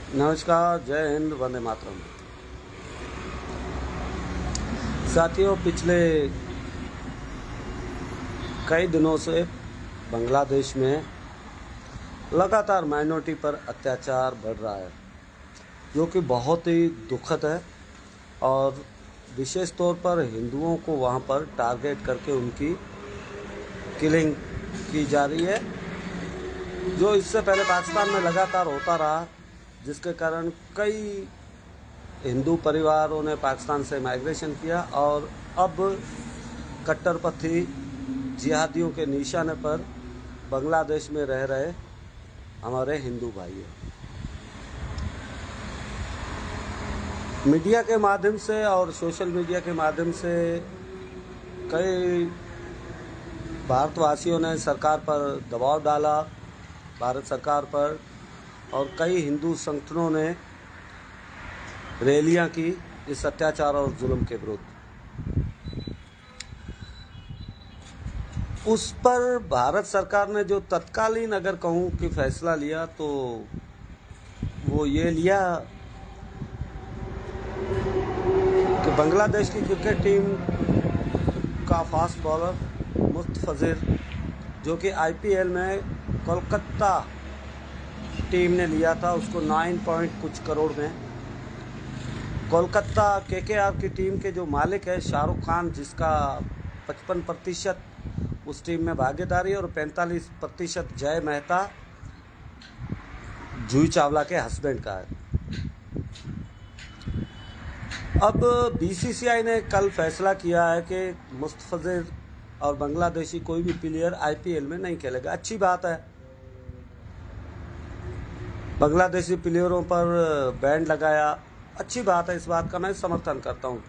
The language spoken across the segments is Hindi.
नमस्कार, जय हिंद, वंदे मातरम। साथियों, पिछले कई दिनों से बांग्लादेश में लगातार माइनॉरिटी पर अत्याचार बढ़ रहा है, जो कि बहुत ही दुखद है। और विशेष तौर पर हिंदुओं को वहाँ पर टारगेट करके उनकी किलिंग की जा रही है, जो इससे पहले पाकिस्तान में लगातार होता रहा, जिसके कारण कई हिंदू परिवारों ने पाकिस्तान से माइग्रेशन किया और अब कट्टरपंथी जिहादियों के निशाने पर बांग्लादेश में रह रहे हमारे हिंदू भाई हैं। मीडिया के माध्यम से और सोशल मीडिया के माध्यम से कई भारतवासियों ने सरकार पर दबाव डाला, भारत सरकार पर, और कई हिंदू संगठनों ने रैलियां की इस अत्याचार और जुल्म के विरुद्ध। उस पर भारत सरकार ने जो तत्कालीन अगर कहूँ कि फैसला लिया, तो वो ये लिया कि बांग्लादेश की क्रिकेट टीम का फास्ट बॉलर मुस्तफिजुर, जो कि आईपीएल में कोलकाता टीम ने लिया था, उसको 9 पॉइंट कुछ करोड़ में। कोलकाता केकेआर की टीम के जो मालिक है शाहरुख खान, जिसका 55% उस टीम में भागीदारी और 45% जय मेहता जूही चावला के हस्बैंड का है। अब बीसीसीआई ने कल फैसला किया है कि मुस्तफिजुर और बांग्लादेशी कोई भी प्लेयर आईपीएल में नहीं खेलेगा। अच्छी बात है, बांग्लादेशी प्लेयरों पर बैन लगाया, अच्छी बात है, इस बात का मैं समर्थन करता हूँ।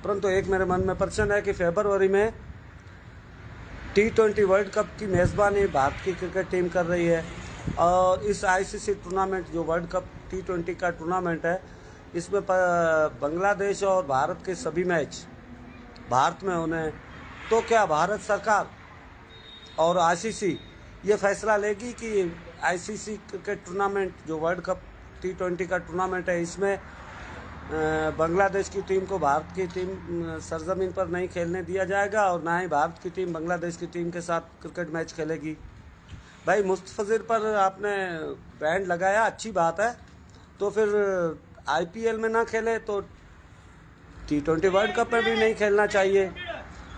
परंतु एक मेरे मन में प्रश्न है कि फरवरी में T20 वर्ल्ड कप की मेज़बानी भारत की क्रिकेट टीम कर रही है, और इस आईसीसी टूर्नामेंट जो वर्ल्ड कप T20 का टूर्नामेंट है, इसमें बांग्लादेश और भारत के सभी मैच भारत में होने, तो क्या भारत सरकार और आईसीसी ये फैसला लेगी कि आईसीसी क्रिकेट टूर्नामेंट जो वर्ल्ड कप T20 का टूर्नामेंट है, इसमें बांग्लादेश की टीम को भारत की टीम सरजमीन पर नहीं खेलने दिया जाएगा, और ना ही भारत की टीम बांग्लादेश की टीम के साथ क्रिकेट मैच खेलेगी? भाई, मुस्तफिजुर पर आपने बैन लगाया, अच्छी बात है, तो फिर आईपीएल में ना खेले तो T20 वर्ल्ड कप में भी नहीं खेलना चाहिए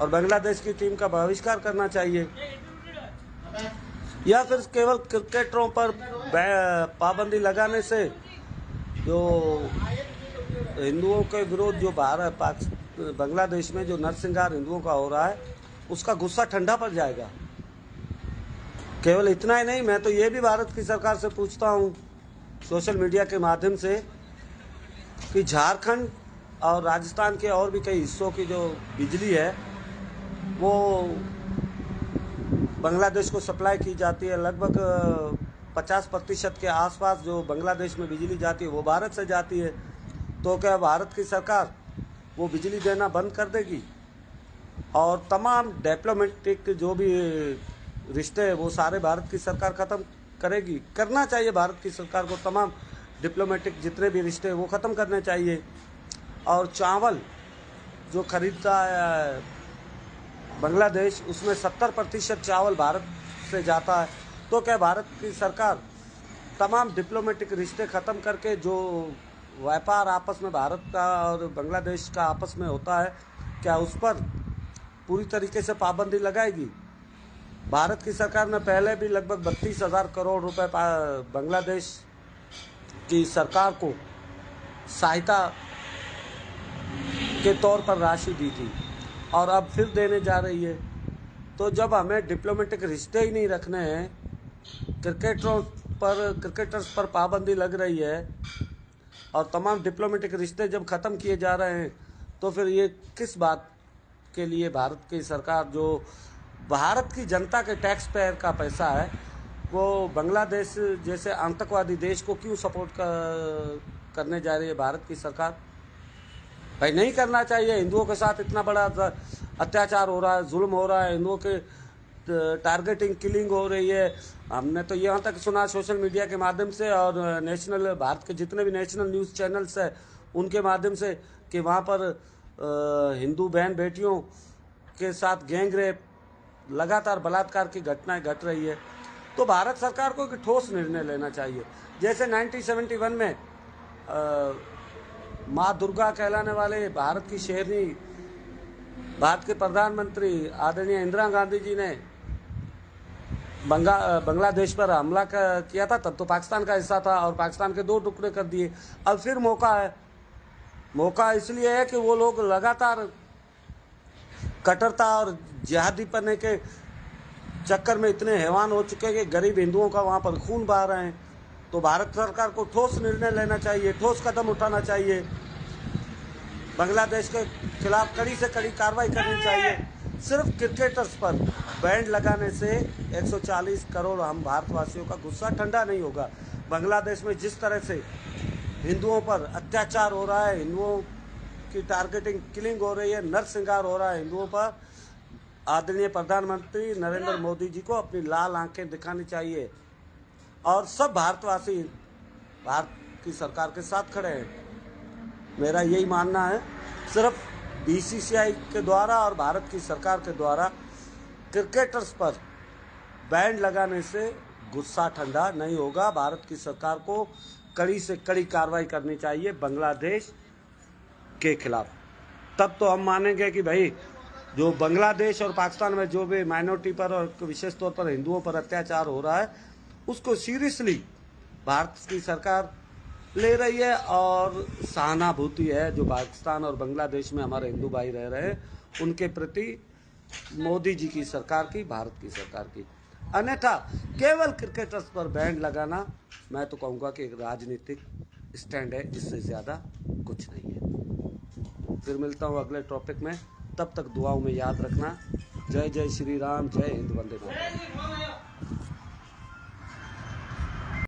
और बांग्लादेश की टीम का बहिष्कार करना चाहिए, या फिर केवल क्रिकेटरों पर पाबंदी लगाने से जो हिंदुओं के विरोध जो बांग्लादेश में जो नरसंहार हिंदुओं का हो रहा है, उसका गुस्सा ठंडा पड़ जाएगा। केवल इतना ही नहीं, मैं तो ये भी भारत की सरकार से पूछता हूँ सोशल मीडिया के माध्यम से कि झारखंड और राजस्थान के और भी कई हिस्सों की जो बिजली है वो बांग्लादेश को सप्लाई की जाती है। लगभग 50% के आसपास जो बांग्लादेश में बिजली जाती है वो भारत से जाती है। तो क्या भारत की सरकार वो बिजली देना बंद कर देगी और तमाम डिप्लोमेटिक जो भी रिश्ते हैं वो सारे भारत की सरकार ख़त्म करेगी? करना चाहिए भारत की सरकार को, तमाम डिप्लोमेटिक जितने भी रिश्ते हैं वो ख़त्म करने चाहिए। और चावल जो खरीदता है बांग्लादेश, उसमें 70% चावल भारत से जाता है। तो क्या भारत की सरकार तमाम डिप्लोमेटिक रिश्ते ख़त्म करके जो व्यापार आपस में भारत का और बांग्लादेश का आपस में होता है, क्या उस पर पूरी तरीके से पाबंदी लगाएगी? भारत की सरकार ने पहले भी लगभग 32,000 करोड़ रुपए बांग्लादेश की सरकार को सहायता के तौर पर राशि दी थी और अब फिर देने जा रही है। तो जब हमें डिप्लोमेटिक रिश्ते ही नहीं रखने हैं, क्रिकेटर्स पर पाबंदी लग रही है और तमाम डिप्लोमेटिक रिश्ते जब ख़त्म किए जा रहे हैं, तो फिर ये किस बात के लिए भारत की सरकार, जो भारत की जनता के टैक्स पेयर का पैसा है, वो बांग्लादेश जैसे आतंकवादी देश को क्यों सपोर्ट करने जा रही है भारत की सरकार? भाई, नहीं करना चाहिए। हिंदुओं के साथ इतना बड़ा अत्याचार हो रहा है, जुल्म हो रहा है, हिंदुओं के टारगेटिंग किलिंग हो रही है। हमने तो यहाँ तक सुना सोशल मीडिया के माध्यम से और नेशनल भारत के जितने भी नेशनल न्यूज़ चैनल्स है उनके माध्यम से कि वहाँ पर हिंदू बहन बेटियों के साथ गैंग रेप, लगातार बलात्कार की घटनाएं घट रही है। तो भारत सरकार को एक ठोस निर्णय लेना चाहिए। जैसे 1971 में माँ दुर्गा कहलाने वाले भारत की शेरनी, भारत के प्रधानमंत्री आदरणीय इंदिरा गांधी जी ने बांग्लादेश पर हमला किया था, तब तो पाकिस्तान का हिस्सा था और पाकिस्तान के 2 टुकड़े कर दिए। अब फिर मौका है। मौका इसलिए है कि वो लोग लगातार कट्टरता और जिहादी पन्ने के चक्कर में इतने हैवान हो चुके हैं कि गरीब हिंदुओं का वहाँ पर खून बहा रहे हैं। तो भारत सरकार को ठोस निर्णय लेना चाहिए, ठोस कदम उठाना चाहिए, बांग्लादेश के खिलाफ कड़ी से कड़ी कार्रवाई करनी चाहिए। सिर्फ क्रिकेटर्स पर बैंड लगाने से 140 करोड़ हम भारतवासियों का गुस्सा ठंडा नहीं होगा। बांग्लादेश में जिस तरह से हिंदुओं पर अत्याचार हो रहा है, हिंदुओं की टारगेटिंग किलिंग हो रही है, नरसंहार हो रहा है हिंदुओं पर, आदरणीय प्रधानमंत्री नरेंद्र मोदी जी को अपनी लाल आंखें दिखानी चाहिए और सब भारतवासी भारत की सरकार के साथ खड़े हैं। मेरा यही मानना है। सिर्फ बीसीसीआई के द्वारा और भारत की सरकार के द्वारा क्रिकेटर्स पर बैंड लगाने से गुस्सा ठंडा नहीं होगा। भारत की सरकार को कड़ी से कड़ी कार्रवाई करनी चाहिए बांग्लादेश के खिलाफ। तब तो हम मानेंगे कि भाई जो बांग्लादेश और पाकिस्तान में जो भी माइनॉरिटी पर और विशेष तौर पर हिंदुओं पर अत्याचार हो रहा है उसको सीरियसली भारत की सरकार ले रही है और सहानुभूति है जो पाकिस्तान और बांग्लादेश में हमारे हिंदू भाई रह रहे हैं उनके प्रति मोदी जी की सरकार की, भारत की सरकार की। अन्यथा केवल क्रिकेटर्स पर बैंड लगाना मैं तो कहूँगा कि एक राजनीतिक स्टैंड है, इससे ज़्यादा कुछ नहीं है। फिर मिलता हूँ अगले टॉपिक में, तब तक दुआओं में याद रखना। जय जय श्री राम, जय हिंद, वंदे मातरम।